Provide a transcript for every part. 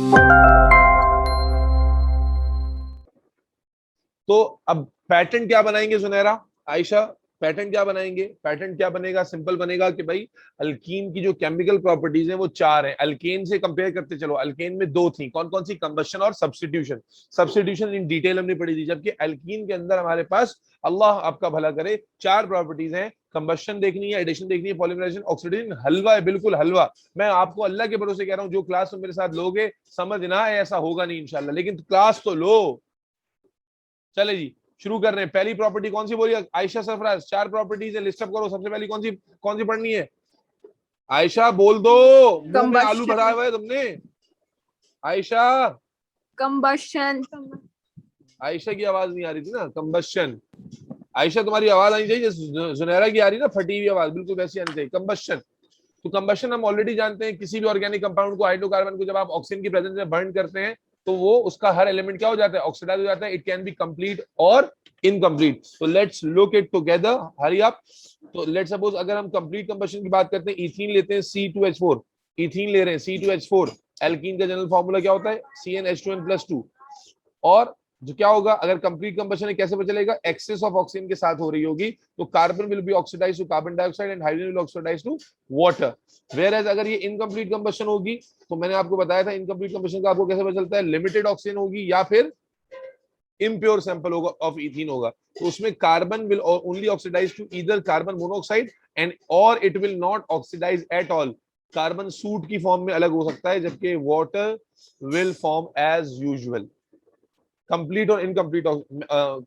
तो अब पैटर्न क्या बनाएंगे सुनहरा, आयशा, पैटर्न क्या बनाएंगे? पैटर्न क्या बनेगा? सिंपल बनेगा कि भाई अल्कीन की जो केमिकल प्रॉपर्टीज हैं वो चार हैं। अल्केन से कंपेयर करते चलो, अल्केन में दो थी, कौन कौन सी? कंबशन और सब्स्टिट्यूशन। सब्स्टिट्यूशन इन डिटेल हमने पढ़ी थी, जबकि अल्कीन के अंदर हमारे पास, अल्लाह आपका भला करे, चार प्रॉपर्टीज हैं। कंबशन देखनी है, एडिशन देखनी है, पॉलीमराइजेशन, ऑक्सीडेशन। हलवा है, बिल्कुल हलवा। मैं आपको अल्लाह के भरोसे कह रहा हूँ, जो क्लास तुम मेरे साथ लोगे, समझ ना आए ऐसा होगा नहीं इंशाल्लाह, लेकिन क्लास तो लो। चले जी, शुरू कर रहे हैं। पहली प्रॉपर्टी कौन सी बोली आयशा सरफराज? चार प्रॉपर्टीज है, लिस्ट अप करो। सबसे पहली कौन सी पढ़नी है? आयशा बोल दो, मुंह में आलू भरा हुआ है तुमने। आयशा, कंबशन। आयशा की आवाज नहीं आ रही थी ना, कंबशन। आयशा तुम्हारी आवाज आनी चाहिए, जुनैरा की आ रही ना फटी हुई आवाज, बिल्कुल वैसी आनी चाहिए। कंबशन, तो कंबशन हम ऑलरेडी जानते हैं, किसी भी ऑर्गेनिक कंपाउंड को, हाइड्रोकार्बन को, जब आप ऑक्सीजन की प्रेजेंस में बर्न करते हैं तो वो उसका हर एलिमेंट क्या हो जाता है? ऑक्सीडाइज हो जाता है। इट कैन बी कंप्लीट और इनकम्प्लीट। तो let's look it together, hurry up. तो लेट्स सपोज अगर हम कंप्लीट कंबशन की बात करते हैं, इथीन लेते हैं, C2H4, इथीन ले रहे हैं, C2H4। एल्कीन का जनरल फॉर्मूला क्या होता है? CnH2n+2। और जो क्या होगा अगर कंप्लीट कंबशन है, कैसे पता चलेगा? एक्सेस ऑफ ऑक्सीजन के साथ हो रही होगी, तो carbon will be oxidize to carbon dioxide and hydrogen will oxidize to water. Whereas अगर ये इनकम्प्लीट कंबशन होगी, तो मैंने आपको बताया था इनकम्प्लीट कंबशन का आपको कैसे पता चलता है? लिमिटेड ऑक्सीजन होगी या फिर इम्प्योर सैंपल होगा ऑफ इथीन होगा, तो उसमें carbon will only oxidise to either carbon monoxide and और it will not oxidise at all. Carbon soot की फॉर्म में अलग हो सकता है, जबकि water will form as usual. Complete और इनकम्प्लीट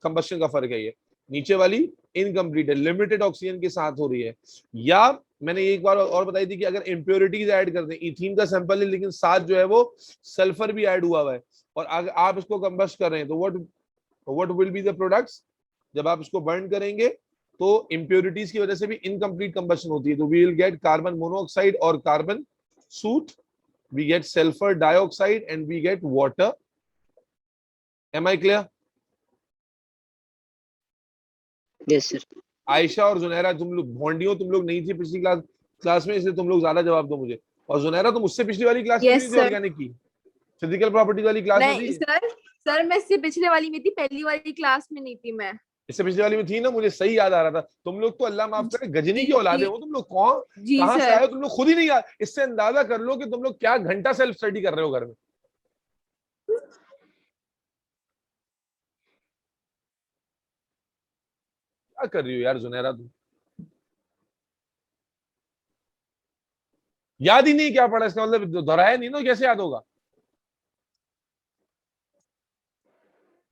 कंबशन का फर्क है ये। नीचे वाली इनकम्प्लीट है, लिमिटेड ऑक्सीजन के साथ हो रही है। या मैंने एक बार और बताई थी कि अगर इंप्योरिटीज ऐड कर दें, इथीन का सैंपल है लेकिन साथ जो है वो सल्फर भी ऐड हुआ हुआ है, और अगर आप इसको कंबस्ट कर रहे हैं, तो what will be the products? जब आप इसको बर्न करेंगे तो इंप्योरिटीज की वजह से भी इनकम्प्लीट कंबशन होती है, तो we will get carbon monoxide और carbon soot, we get sulphur dioxide and we get water. Am I clear? Yes sir. Ayesha और जुनैरा, तुम लोग भोंडियो, तुम लोग नहीं थी पिछली क्लास में, इसलिए तुम लोग ज्यादा जवाब दो मुझे। और जुनैरा, तुम उससे पिछली वाली क्लास में Yes, नहीं थी, sir. ऑर्गेनिक की फिजिकल प्रॉपर्टी वाली क्लास में नहीं थी? सर मैं इससे पिछले वाली में थी, पहली वाली क्लास में नहीं थी मैं। इससे पिछली वाली में थी ना, मुझे सही याद आ रहा था। तुम लोग तो अल्लाह माफ करे गजनी की औलादे हो तुम लोग। कौन, जी कहां से सर। आए हो तुम लोग, खुद ही नहीं याद। इससे अंदाजा कर लो कि तुम लोग क्या घंटा सेल्फ स्टडी कर रहे हो घर में। क्या कर रही हो यार जुनैरा तुम? याद ही नहीं क्या पढ़ा, इसका मतलब दोहराया नहीं ना, कैसे याद होगा?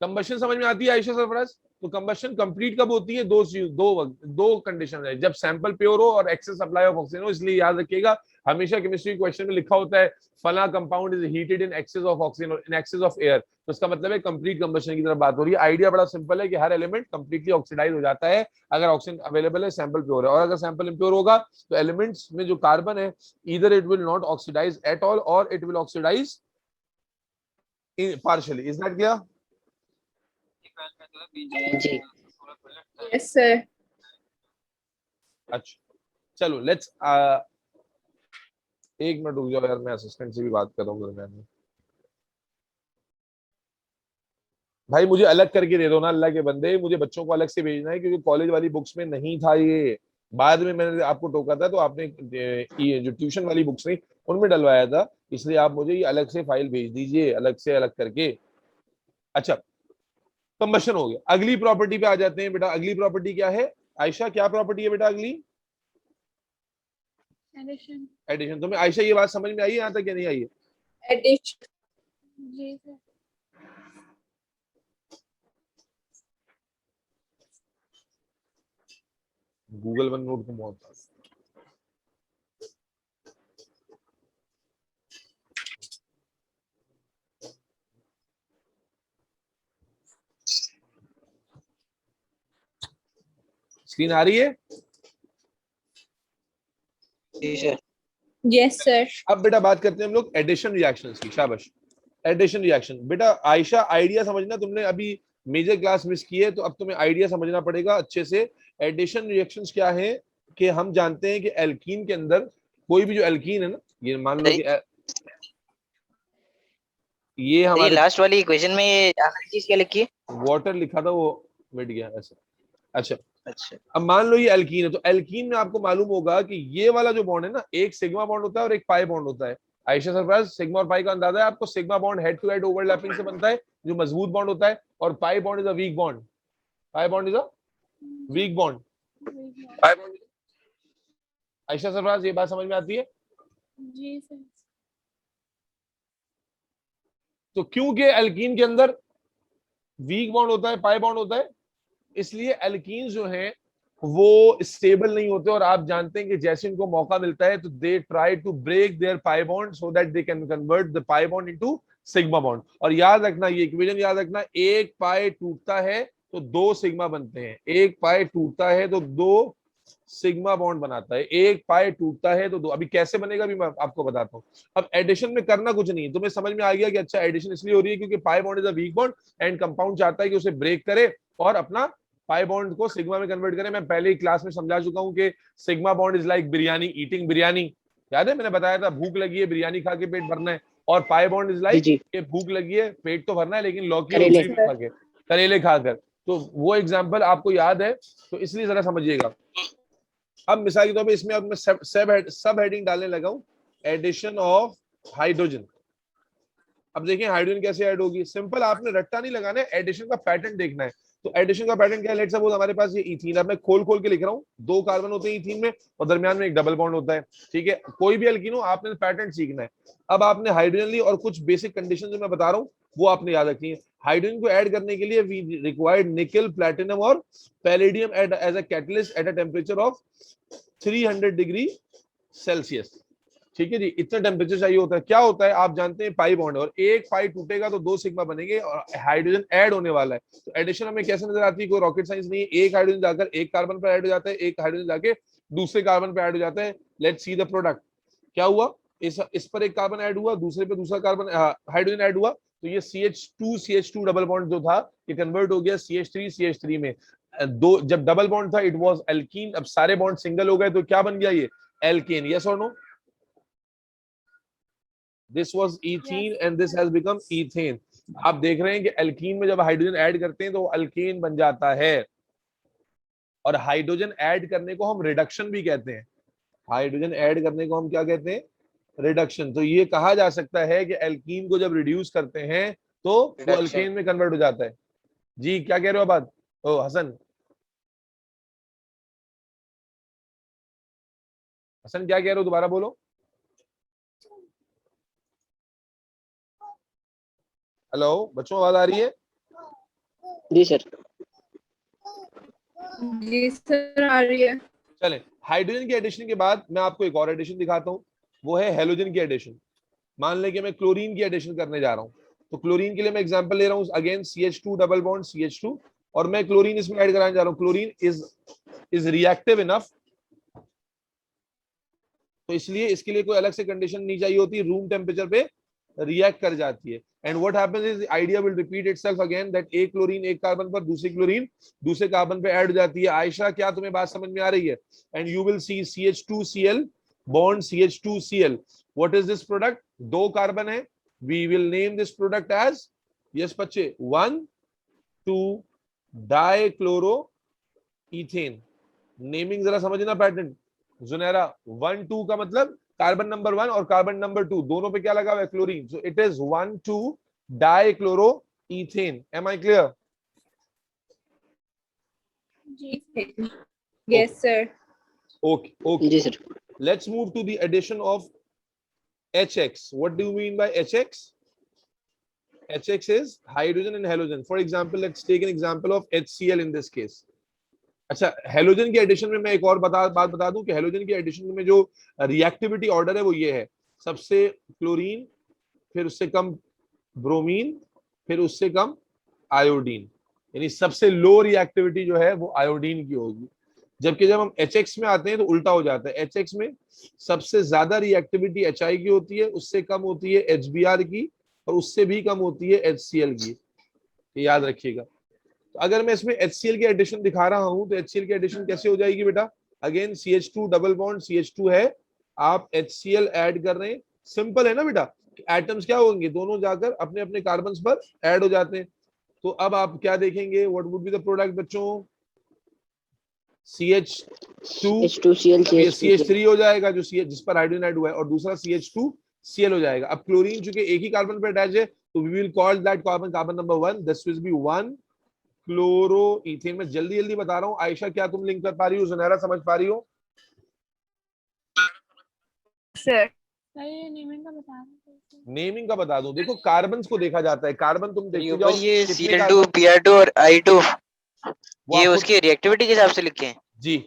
कंबशन समझ में आती है आयशा सरफराज? तो कंबशन कंप्लीट कब होती है? दो कंडीशन है, जब सैंपल प्योर हो और एक्सेस सप्लाई ऑफ ऑक्सीजन हो। इसलिए याद रखिएगा, हमेशा केमिस्ट्री क्वेश्चन में लिखा होता है फला compound is heated in excess of oxygen और इन एक्सेस ऑफ एयर, तो इसका मतलब है कंप्लीट कंबशन की तरफ बात हो रही है। आइडिया बड़ा सिंपल है कि हर एलिमेंट कंप्लीटली ऑक्सीडाइज हो जाता है अगर ऑक्सीजन अवेलेबल है, सैंपल प्योर है। और अगर सैंपल इम्प्योर होगा तो एलिमेंट्स में जो कार्बन है, either it will not oxidise at all और it will oxidise partially. Is that clear? जी। Yes sir. अच्छा चलो लेट्स एक मिनट रुक जाओ यार, मैं असिस्टेंट से भी बात कर रहा हूँ दरम्यान में। भाई मुझे अलग करके दे दो ना अल्लाह के बंदे, मुझे बच्चों को अलग से भेजना है, क्योंकि कॉलेज वाली बुक्स में नहीं था ये। बाद में मैंने आपको टोका था, तो आपने ये जो ट्यूशन वाली बुक्स थी उनमें डलवाया था, इसलिए आप मुझे ये अलग से फाइल भेज दीजिए, अलग से अलग करके। अच्छा, कंबशन हो गया। अगली प्रॉपर्टी पे आ जाते हैं बेटा। अगली प्रॉपर्टी क्या है आयशा? क्या प्रॉपर्टी है बेटा अगली? एडिशन। एडिशन। तुम्हें आयशा ये बात समझ में आई है यहाँ तक या नहीं आई है? एडिशन। जी सर। गूगल वन नोट को बहुत स्क्रीन आ रही है? Yes sir. अब बेटा बात करते हैं हम लोग एडिशन रिएक्शंस की। शाबाश। एडिशन रिएक्शन बेटा, आयशा आइडिया समझना, तुमने अभी मेजर क्लास मिस की है, तो अब तुम्हें आइडिया समझना पड़ेगा अच्छे से। एडिशन रिएक्शंस क्या है कि हम जानते हैं कि एल्कीन के अंदर कोई भी जो एल्कीन है ना, ये मान लो कि ये ये हमारे लास्ट वाली इक्वेशन में ये आखिरी चीज क्या लिखी है? वाटर लिखा था, वो मिट गया ऐसा। अच्छा, अच्छा अब मान लो ये एल्कीन है, तो एल्कीन में आपको मालूम होगा कि ये वाला जो बॉन्ड है ना, एक सिग्मा बॉन्ड होता है और एक पाई बॉन्ड होता है। आयशा सरफराज, सिग्मा और पाई का अंदाजा है आपको? Sigma bond head to head overlapping से बनता है, जो मजबूत बॉन्ड होता है, और pi bond is a weak bond. Pi bond is a weak bond. Pi bond. Ayesha Sarfaraz, ये बात समझ में आती है? जी सर। तो क्योंकि एल्कीन के अंदर वीक बॉन्ड होता है, पाई बॉन्ड होता है, इसलिए एल्कीन जो हैं वो स्टेबल नहीं होते, और आप जानते हैं कि जैसे इनको मौका मिलता है तो they try to break their pi bond so that they can convert the pi bond into sigma bond. और याद रखना, ये इक्वेशन याद रखना, एक पाई टूटता है तो दो सिग्मा बनते हैं, एक पाई टूटता है तो दो सिग्मा बॉन्ड बनाता है, एक पाई टूटता है तो दो। अभी कैसे बनेगा भी मैं आपको बताता हूँ। अब एडिशन में करना कुछ नहीं, तुम्हें समझ में आ गया कि अच्छा एडिशन इसलिए हो रही है क्योंकि पाई bond is a weak bond and compound चाहता है कि उसे ब्रेक करे और अपना पाई बॉन्ड को सिग्मा में कन्वर्ट करें। मैं पहले ही क्लास में समझा चुका हूं कि sigma bond is like biryani, eating biryani. याद है मैंने बताया था, भूख लगी है बिरयानी खा के पेट भरना है। और पाई बॉन्ड इज जी लाइक जी कि भूख लगी है, पेट तो भरना है लेकिन लौकी और करेले। ग्रेवी खा के, करेले खाकर। तो वो एग्जाम्पल आपको याद है, तो इसलिए जरा समझिएगा। अब मिसाल के तौर पर इसमें अब मैं सब हेडिंग डालने लगा हूं, एडिशन ऑफ हाइड्रोजन। अब देखिए हाइड्रोजन कैसे ऐड होगी। सिंपल, आपने रट्टा नहीं लगाना है, एडिशन का पैटर्न देखना है। तो एडिशन का पैटर्न क्या है? लेट्स सपोज हमारे पास ये इथीन, अब मैं खोल खोल के लिख रहा हूँ, दो कार्बन होते हैं इथीन में और दरमियान में एक डबल बॉन्ड होता है। ठीक है, कोई भी एल्कीन हो, आपने पैटर्न सीखना है। अब आपने हाइड्रोजन ली और कुछ बेसिक कंडीशन जो मैं बता रहा हूँ वो आपने याद रखनी है। हाइड्रोजन को ऐड करने के लिए वी रिक्वायर्ड निकल, प्लैटिनम और palladium as a catalyst at a temperature of 300 degree Celsius. ठीक है जी, इतना टेम्परेचर चाहिए होता है। क्या होता है आप जानते हैं, पाई बॉन्ड, और एक पाई टूटेगा तो दो सिग्मा बनेंगे और हाइड्रोजन ऐड होने वाला है। तो एडिशन हमें कैसे नजर आती है? कोई रॉकेट साइंस नहीं है। एक हाइड्रोजन जाकर एक कार्बन पर ऐड हो जाता है, एक हाइड्रोजन जाके दूसरे कार्बन पर ऐड हो जाता है। Let's see the product. क्या हुआ? इस पर एक कार्बन ऐड हुआ, दूसरे पे दूसरा कार्बन हाइड्रोजन ऐड हुआ, तो ये CH2 डबल बॉन्ड जो था ये कन्वर्ट हो गया CH3 में। दो जब डबल बॉन्ड था इट वाज एल्कीन, अब सारे बॉन्ड सिंगल हो गए तो क्या बन गया? ये एल्केन। यस और no? This was ethene and this has become ethane. आप देख रहे हैं कि एल्कीन में जब हाइड्रोजन ऐड करते हैं तो अल्केन बन जाता है। और हाइड्रोजन ऐड करने को हम रिडक्शन भी कहते हैं। हाइड्रोजन ऐड करने को हम क्या कहते हैं? रिडक्शन। तो ये कहा जा सकता है कि एल्कीन को जब रिड्यूस करते हैं तो वो अल्केन में कन्वर्ट हो जाता है। जी क्या कह रहे हो बात? ओ हसन, हसन क्या कह रहे हो? दोबारा बोलो। हेलो बच्चों, आवाज आ रही है? जी सर। जी सर आ रही है। चलें, हाइड्रोजन की एडिशन के बाद मैं आपको एक और एडिशन दिखाता हूं, वो है हेलोजन की एडिशन। मान लें कि मैं क्लोरीन की एडिशन करने जा रहा हूं, तो क्लोरीन के लिए मैं एग्जांपल ले रहा हूं, again CH2 double bond CH2, और मैं क्लोरीन इसमें ऐड कराने जा रहा हूं। क्लोरीन इज रिएक्टिव इनफ, तो इसलिए इसके लिए कोई अलग से कंडीशन नहीं चाहिए होती, रूम टेम्परेचर पे रिएक्ट कर जाती है। And what happens is idea will repeat itself again, that एक क्लोरीन एक कार्बन पर दूसरी क्लोरीन दूसरे कार्बन पे ऐड हो जाती है। आयशा क्या तुम्हें बात समझ में आ रही है? And you will see CH2Cl bond CH2Cl। What is this product? दो कार्बन है, we will name this product as, yes बच्चे, 1,2 डाइक्लोरो इथेन। नेमिंग जरा समझना पैटर्न। जुनेरा, 1,2 का मतलब कार्बन नंबर 1 और कार्बन नंबर 2 दोनों पे क्या लगा हुआ है? Chlorine. So it is 1,2 dichloro ethane. Am I clear? जी यस सर। Okay okay. जी sir. Let's move to the addition of HX. What do you mean by HX? HX is hydrogen and halogen. For example, let's take an example of HCl in this case. अच्छा, halogen की addition में मैं एक और बात बता दूं कि हेलोजन की एडिशन में जो रिएक्टिविटी ऑर्डर है वो ये है, सबसे क्लोरीन, फिर उससे कम ब्रोमीन, फिर उससे कम आयोडीन। यानी सबसे लो रिएक्टिविटी जो है वो आयोडीन की होगी। जबकि जब हम HX में आते हैं तो उल्टा हो जाता है। HX में सबसे ज्यादा रिएक्टिविटी HI की होती है, उससे कम होती है HBr की, और उससे भी कम होती है HCl की। याद रखिएगा। तो अगर मैं इसमें HCl की एडिशन दिखा रहा हूं तो HCl की एडिशन कैसे हो जाएगी बेटा? Again CH2 double bond CH2 है, आप HCl ऐड कर रहे हैं। सिंपल है ना बेटा, एटम्स क्या होंगे, दोनों जाकर अपने अपने कार्बन पर ऐड हो जाते हैं। तो अब आप क्या देखेंगे, what would be the product बच्चों, CH2, H2Cl अब ये CH2Cl CH3 हो जाएगा जो CH जिस पर हाइड्रोजन ऐड हुआ है, और दूसरा CH2Cl हो जाएगा। अब क्लोरीन चूंकि एक ही कार्बन पर अटैच है, तो we will call that carbon carbon number 1, this will be 1 chloro ethane. मैं जल्दी जल्दी बता रहा हूँ। आयशा क्या तुम लिंक कर पा रही हो, जुनैरा समझ पा रही हो? सर नेमिंग का बता दूं, देखो कार्बन को देखा जाता है, कार्बन तुम देखते जाओ ये कितने Cl2 कार्बन, Pr2 और I2 वो ये आपको उसकी रिएक्टिविटी के हिसाब से लिखे हैं। जी।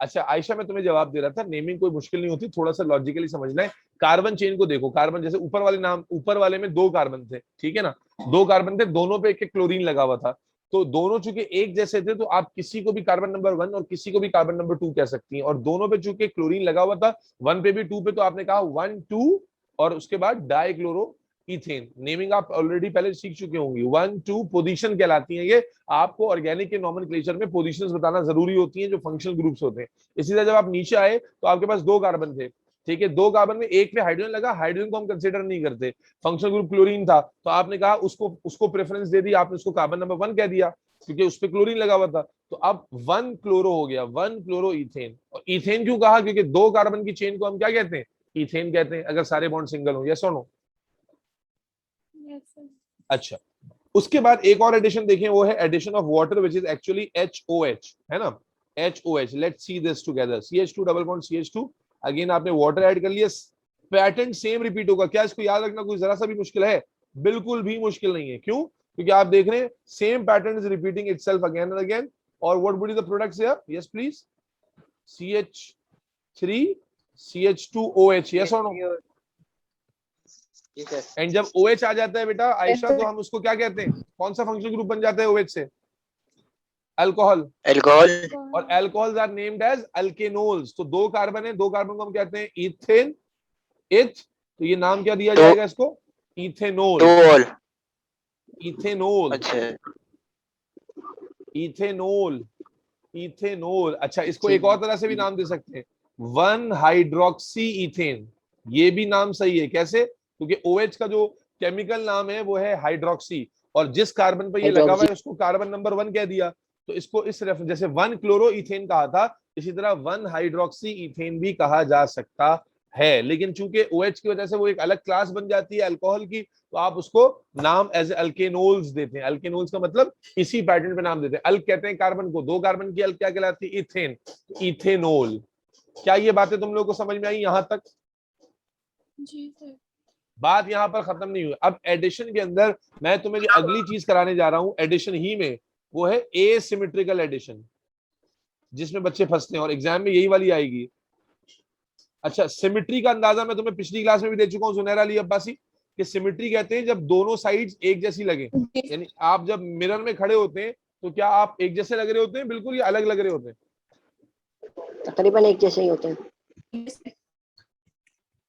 अच्छा आयशा, मैं तुम्हें जवाब दे रहा था, नेमिंग कोई मुश्किल नहीं होती, थोड़ा सा लॉजिकली समझना है। कार्बन चेन को देखो, कार्बन जैसे ऊपर वाले नाम, ऊपर वाले में 2 कार्बन थे, ठीक है ना, 2 कार्बन थे, दोनों पे एक एक क्लोरीन लगा हुआ था। तो दोनों चूंकि एक जैसे थे, तो आप किसी को भी कार्बन नंबर 1 और किसी को भी कार्बन नंबर 2 कह सकती हैं, और दोनों पे चूंकि क्लोरीन लगा हुआ था, 1 पे भी 2 पे, तो आपने कहा 1 2, और उसके बाद डाइक्लोरो इथेन। नेमिंग आप ऑलरेडी पहले सीख चुके होंगे। 1 2 पोजीशन कहलाती है ये। आपको ऑर्गेनिक के नॉमेनक्लेचर में पोजीशंस बताना जरूरी होती हैं, जो फंक्शनल ग्रुप्स होते हैं। इसी तरह जब आप नीचे आए तो आपके पास 2 कार्बन थे, ठीक है, 2 कार्बन में एक पे हाइड्रोजन लगा, हाइड्रोजन को हम कंसीडर नहीं करते, फंक्शनल ग्रुप क्लोरीन था, तो आपने कहा उसको उसको प्रेफरेंस दे दी, आपने उसको कार्बन नंबर 1 कह दिया क्योंकि उस पे क्लोरीन लगा हुआ था। तो अब 1 क्लोरो हो गया, 1 क्लोरो इथेन। और इथेन क्यों कहा, क्योंकि 2 कार्बन की चेन को हम क्या कहते हैं, इथेन कहते हैं, अगर सारे बॉन्ड सिंगल हो। यस और नो? अच्छा, उसके बाद एक और एडिशन देखें, वो है addition of water which is actually HOH, है ना, HOH। Let's see this together, CH2 double bond CH2, again आपने वाटर ऐड कर लिया, पैटर्न सेम रिपीट होगा। क्या इसको याद रखना कोई जरा सा भी मुश्किल है? बिल्कुल भी मुश्किल नहीं है। क्यों? क्योंकि आप देख रहे हैं same pattern is repeating itself again and again. और what would be the products here? Yes please, CH3 CH2OH, yes और नो? एंड जब OH आ जाता है बेटा आयशा, तो हम उसको क्या कहते हैं, कौन सा फंक्शनल ग्रुप बन जाता है OH से? अल्कोहल। अल्कोहल और अल्कोहल्स आर नेम्ड एज अल्केनोल्स। तो 2 कार्बन है, 2 कार्बन को हम कहते हैं इथेन, इथ, तो ये नाम क्या दिया जाएगा इसको? इथेनोल। इथेनोल, अच्छा इथेनोल, इथेनोल। अच्छा, इसको एक और तरह से भी नाम दे सकते हैं, 1 हाइड्रोक्सी इथेन। ये भी नाम सही है। कैसे? क्योंकि OH का जो केमिकल नाम है वो है हाइड्रोक्सी, और जिस कार्बन पर ये लगा हुआ है उसको कार्बन नंबर 1 कह दिया। तो इसको इस रेफरेंस, जैसे 1 क्लोरो इथेन कहा था, इसी तरह 1 हाइड्रोक्सी इथेन भी कहा जा सकता है। लेकिन चूंकि OH की वजह से वो एक अलग क्लास बन जाती है अल्कोहल की, तो आप उसको नाम एज अल्केनोल्स देते हैं। अल्केनोल्स का मतलब इसी पैटर्न पे नाम देते हैं। अल्क कहते हैं कार्बन को, 2 कार्बन की अल्क क्या कहलाती है? Ethane, ethanol. क्या ये बातें तुम लोगों को समझ में आई यहां तक? जी सर। बात यहां पर खत्म नहीं हुई। अब एडिशन के अंदर मैं तुम्हें जो अगली चीज कराने जा रहा हूं एडिशन ही में, वो है एसिमेट्रिकल एडिशन, जिसमें बच्चे फंसते हैं और एग्जाम में यही वाली आएगी। अच्छा, सिमेट्री का अंदाजा मैं तुम्हें पिछली क्लास में भी दे चुका हूं जुनैरा अली अब्बासी, कि सिमेट्री कहते हैं जब दोनों साइड्स एक जैसी लगे। यानी आप जब मिरर में खड़े होते हैं तो क्या आप एक जैसे लग रहे होते हैं बिल्कुल, या अलग लग रहे होते हैं? तकरीबन एक जैसे ही होते हैं।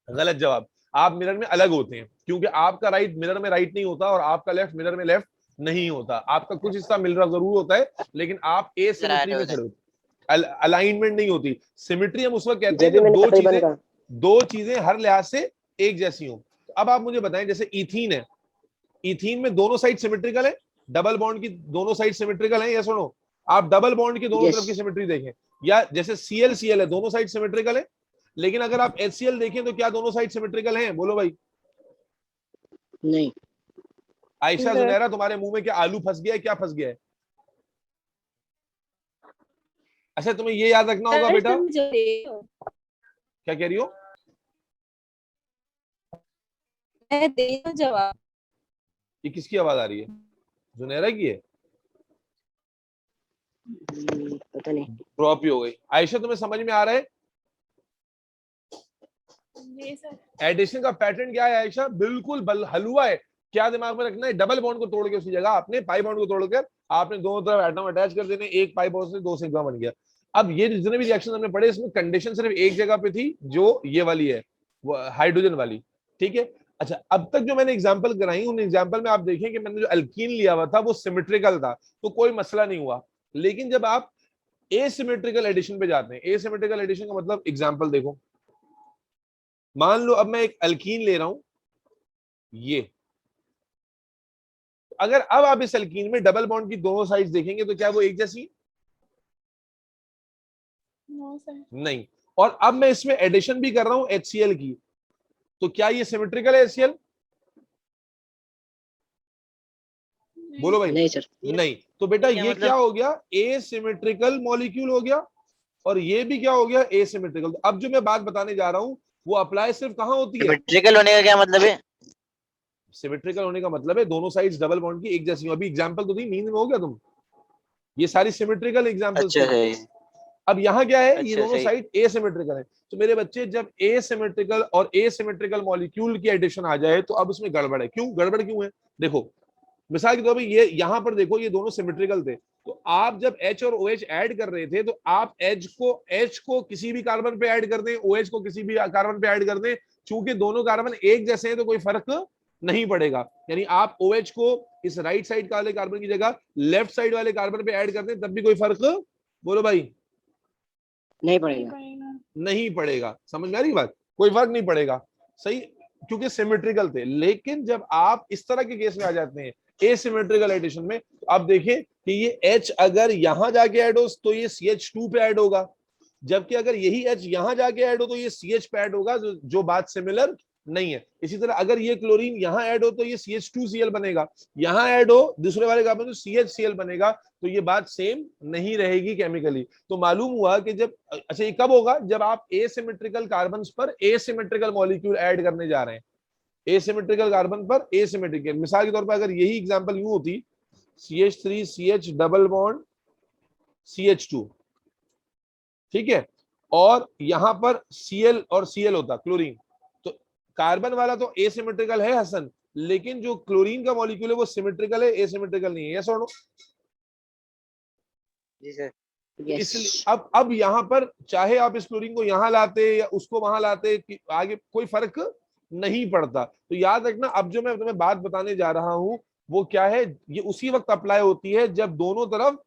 गलत जवाब, आप मिरर में अलग होते हैं, क्योंकि आपका राइट मिरर में राइट नहीं होता और आपका लेफ्ट मिरर में लेफ्ट नहीं होता। आपका कुछ हिस्सा मिल रहा जरूर होता है, लेकिन आप एसिमेट्री में खड़े होते हैं, अलाइनमेंट नहीं होती। सिमेट्री हम उस वक्त कहते हैं जब दो चीजें हर लिहाज से एक जैसी हो। अब आप मुझे बताएं, जैसे इथीन है, इथीन में दोनों साइड सिमेट्रिकल है, डबल बॉन्ड की दोनों साइड सिमेट्रिकल है, या सुनो, आप डबल बॉन्ड की दोनों तरफ की सिमेट्री देखें, या जैसे CL है दोनों साइड सिमेट्रिकल है। लेकिन अगर आप HCl देखें तो क्या दोनों साइड सिमेट्रिकल हैं? बोलो भाई। नहीं। आयशा जुनैरा, तुम्हारे मुंह में क्या आलू फंस गया है? क्या फंस गया है? अच्छा, तुम्हें ये याद रखना होगा बेटा। क्या कह रही हो? मैं दे दूं जवाब? ये किसकी आवाज आ रही है? जुनैरा की है? पता नहीं, ड्रॉप ही हो गई। आयशा, तुम्हें समझ में आ रहा है एडिशन का पैटर्न क्या है? आयशा, बिल्कुल हलवा है। क्या दिमाग में रखना है? डबल बॉन्ड को तोड़ के उसकी जगह आपने पाई बॉन्ड को तोड़कर आपने दोनों तरफ एटम अटैच कर देने, एक पाई बॉन्ड से 2 सिग्मा बन गया। अब ये जितने भी रिएक्शन हमने पढ़े, इसमें कंडीशन सिर्फ एक जगह पे थी, जो ये वाली है, वो हाइड्रोजन वाली, ठीक है। अच्छा, अब तक जो मैंने एग्जांपल कराई, उन एग्जांपल में आप देखें कि मैंने जो अल्कीन लिया हुआ था वो सिमेट्रिकल था, तो कोई मसला नहीं हुआ। लेकिन जब आप एसिमेट्रिकल एडिशन पे जाते हैं, एसिमेट्रिकल एडिशन का मतलब, एग्जांपल देखो, मान लो अब मैं एक अल्कीन ले रहा हूं, ये। अगर अब आप इस एल्कीन में डबल बॉन्ड की दोनों साइड्स देखेंगे तो क्या वो एक जैसी? No sir. नहीं। और अब मैं इसमें एडिशन भी कर रहा हूं HCl की, तो क्या ये सिमेट्रिकल है HCl? बोलो भाई। नहीं सर। नहीं। तो बेटा क्या ये मतलब? क्या हो गया? एसिमेट्रिकल मॉलिक्यूल हो गया, और ये भी क्या हो गया? एसिमेट्रिकल। अब जो मैं बात बताने जा रहा हूं वो अप्लाई सिर्फ कहां होती है? सिमेट्रिकल होने का क्या मतलब है? सिमेट्रिकल होने का मतलब है दोनों साइड्स डबल बॉन्ड की एक जैसी हो। अभी एग्जांपल तो दी, नींद में हो गया तुम? ये सारी सिमेट्रिकल एग्जांपल्स अच्छा थी। सही। अब यहाँ क्या है? ये अच्छा दोनों सही। साइड एसिमेट्रिकल है। तो मेरे बच्चे जब एसिमेट्रिकल और एसिमेट्रिकल मॉलिक्यूल की एडिशन आ जाए तो अब उसमें गड़बड़ है। क्यों गड़बड़ क्यों है? देखो मिसाल के तौर पर ये यहाँ पर देखो, ये दोनों सिमेट्रिकल थे, तो आप जब H और OH ऐड कर रहे थे तो आप H को किसी भी कार्बन पे ऐड कर दें, OH को किसी भी कार्बन पे ऐड कर दें, चूंकि दोनों कार्बन एक जैसे हैं तो कोई फर्क नहीं पड़ेगा। यानी आप OH को इस राइट साइड वाले कार्बन की जगह लेफ्ट साइड वाले कार्बन पे ऐड कर दें तब भी कोई फर्क, बोलो भाई, नहीं पड़ेगा। नहीं पड़ेगा। समझ में आ रही बात? कोई फर्क नहीं पड़ेगा, सही, क्योंकि सिमेट्रिकल थे। लेकिन जब आप इस तरह के केस में आ जाते हैं एसिमेट्रिकल एडिशन में, तो आप देखें कि ये H अगर यहां जाके ऐड हो तो ये CH2 पे ऐड होगा, जबकि अगर यही H यहां जाके ऐड हो तो ये CH पे ऐड होगा, जो बात सिमिलर नहीं है। इसी तरह अगर ये क्लोरीन यहां ऐड हो तो ये CH2Cl बनेगा, यहां ऐड हो दूसरे वाले कार्बन तो CHCl बनेगा, तो ये बात सेम नहीं रहेगी केमिकली। तो मालूम हुआ कि जब, अच्छा ये कब होगा? जब आप एसिमेट्रिकल कार्बन्स पर एसिमेट्रिकल मॉलिक्यूल ऐड करने जा रहे हैं। एसिमेट्रिकल कार्बन पर एसिमेट्रिकल, मिसाल के तौर पर अगर यही एग्जांपल यूं होती, CH3 CH double bond CH2, ठीक है, और यहां पर Cl और Cl होता क्लोरीन, तो कार्बन वाला तो एसिमेट्रिकल है हसन, लेकिन जो क्लोरीन का मॉलिक्यूल है वो सिमेट्रिकल है, एसिमेट्रिकल नहीं है। यस और नो? जी सर। यस। इसलिए अब यहां पर चाहे आप इस क्लोरीन को यहां लाते या उसको वहां लाते, कि आगे कोई फर्क नहीं पड़ता। तो याद रखना, अब जो मैं तुम्हें बात बताने जा रहा हूं वो क्या है, ये उसी वक्त अप्लाई होती है जब दोनों तरफ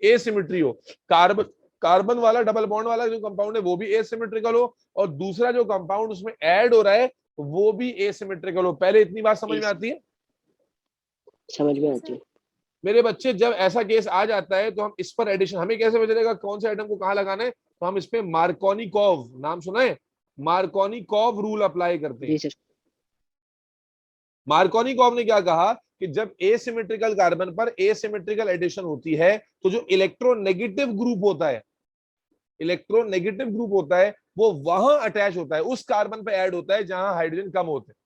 एसिमेट्री हो। कार्बन कार्बन वाला डबल बॉन्ड वाला जो कंपाउंड है वो भी एसिमेट्रिकल हो, और दूसरा जो कंपाउंड उसमें ऐड हो रहा है वो भी एसिमेट्रिकल हो। पहले इतनी बात समझ में आती है? समझ में आती है। मेरे बच्चे जब ऐसा केस आ जाता है तो हम इस पर एडिशन, हमें कैसे पता चलेगा कौन से आइटम को कहां लगाना है? तो हम इस पे मार्कोनिकॉव, नाम सुना है? मार्कोनिकॉव रूल अप्लाई करते हैं। जी सर। मार्कोनिकॉव ने क्या कहा कि जब एसिमेट्रिकल कार्बन पर एसिमेट्रिकल एडिशन होती है तो जो इलेक्ट्रोनेगेटिव ग्रुप होता है, इलेक्ट्रोनेगेटिव ग्रुप होता है वो वहां अटैच होता है, उस कार्बन पर ऐड होता है जहां हाइड्रोजन कम होते हैं।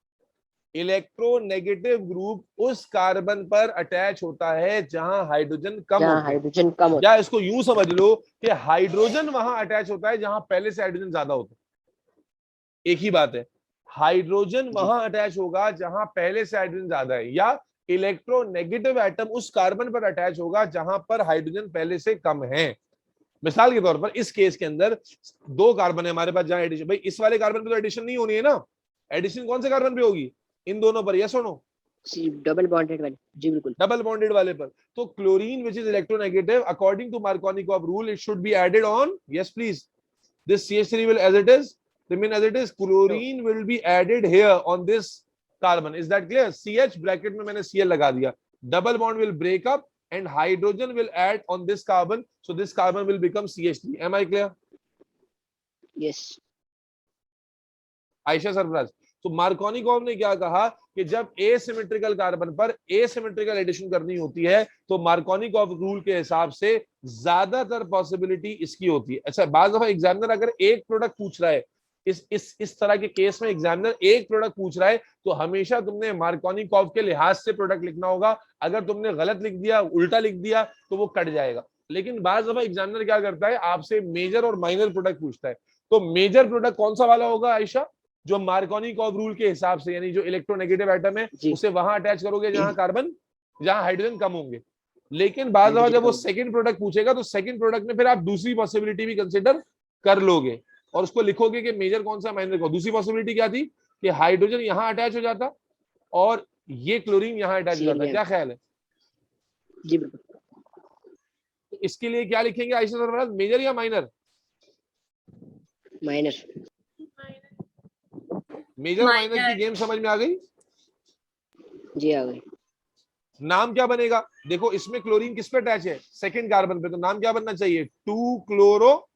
इलेक्ट्रोनेगेटिव ग्रुप उस कार्बन पर अटैच होता है जहां हाइड्रोजन कम जहाँ होते हैं। हाइड्रोजन कम होता या इसको यूं समझ लो कि हाइड्रोजन वहां अटैच होता है जहां पहले से हाइड्रोजन ज्यादा होता है। एक ही बात है, हाइड्रोजन जी। वहां अटैच होगा जहां पहले से हाइड्रोजन ज्यादा है, या इलेक्ट्रोनेगेटिव एटम उस कार्बन पर अटैच होगा जहां पर हाइड्रोजन पहले से कम है। मिसाल के तौर पर इस केस के अंदर दो कार्बन है हमारे पास जहां एडिशन, भाई इस वाले कार्बन पे तो एडिशन नहीं होनी है ना, एडिशन कौन से कार्बन पे होगी? इन दोनों पर। यस और नो? जी, डबल बॉन्डेड वाले। जी बिल्कुल। डबल बॉन्डेड वाले पर। तो chlorine which is electronegative according to Markovnikov rule it should be added on, yes please, this CH3 will as it is remain as it is, chlorine will be added here on this carbon. Is that clear? CH bracket में मैंने Cl लगा दिया, double bond will break up and hydrogen will add on this carbon, so this carbon will become CH3. Am I clear? Yes. Ayesha Sarfaraz, तो Markovnikov ने क्या कहा कि जब एसिमेट्रिकल कार्बन पर एसिमेट्रिकल एडिशन करनी होती है तो मार्कोनिकॉव रूल के हिसाब से ज्यादातर पॉसिबिलिटी इसकी होती है। अच्छा, बाज दफा एग्जामिनर अगर एक प्रोडक्ट पूछ रहा है, इस तरह के केस में एग्जामिनर एक प्रोडक्ट पूछ रहा है तो हमेशा तुमने मार्कोनिकॉव के लिहाज से प्रोडक्ट लिखना होगा। अगर तुमने गलत लिख दिया, उल्टा लिख दिया तो वो कट जाएगा। लेकिन बाज दफा एग्जामिनर क्या करता है, आपसे मेजर और माइनर प्रोडक्ट पूछता है। तो मेजर प्रोडक्ट कौन सा वाला होगा आयशा? जो मार्कोनिकॉव रूल के हिसाब से, यानी जो इलेक्ट्रोनेगेटिव एटम है जी। उसे वहां अटैच करोगे जहां हाइड्रोजन कम होंगे। लेकिन बाद में जब वो सेकंड प्रोडक्ट पूछेगा तो सेकंड प्रोडक्ट में फिर आप दूसरी पॉसिबिलिटी भी कंसीडर कर लोगे और उसको लिखोगे कि मेजर कौन सा माइनर कौन। दूसरी पॉसिबिलिटी क्या थी कि हाइड्रोजन यहां अटैच हो जाता और ये क्लोरीन यहां अटैच हो जाता। क्या ख्याल है? जी बिल्कुल। तो इसके लिए क्या लिखेंगे आयशा सरफराज, मेजर या माइनर? माइनस। मेजर माइनर की गेम समझ में आ गई? जी आ गई। नाम क्या बनेगा? देखो इसमें क्लोरीन किस पे अटैच है? सेकंड कार्बन पे, तो नाम क्या बनना चाहिए? 2 क्लोरो,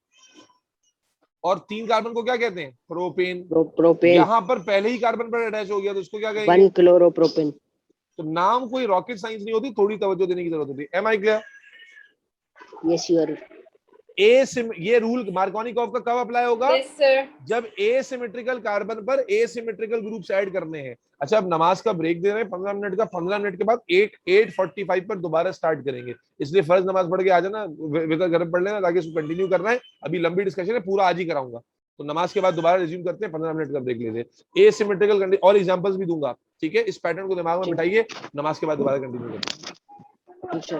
और 3 कार्बन को क्या कहते हैं? प्रोपेन। प्रोपेन। यहां पर पहले ही कार्बन पर अटैच हो गया तो उसको क्या कहेंगे? 1 क्लोरोप्रोपेन। तो नाम कोई रॉकेट साइंस नहीं होती, थोड़ी तवज्जो देने की जरूरत होती है। Am I clear? Yes your. ये रूल मार्कोनिकॉफ का कब अप्लाई होगा? Yes sir. जब एसिमेट्रिकल कार्बन पर एसिमेट्रिकल ग्रुप्स ऐड करने हैं। अच्छा, अब नमाज का ब्रेक दे रहे हैं 15 मिनट का, 15 मिनट के बाद 8:45 पर दोबारा स्टार्ट करेंगे, इसलिए फर्ज नमाज पढ़ के आ जाना, वितर गर्म पढ़ लेना ताकि इसको कंटिन्यू करना है। अभी लंबी डिस्कशन है, पूरा आज ही कराऊंगा, तो नमाज के बाद दोबारा रिज्यूम करते हैं, 15 मिनट का ब्रेक लेते हैं। एसिमेट्रिकल कंडीशन और एग्जांपल्स भी दूंगा, ठीक है? इस पैटर्न को दिमाग में बिठाइए, नमाज के बाद दोबारा कंटिन्यू करते हैं। ठीक सर।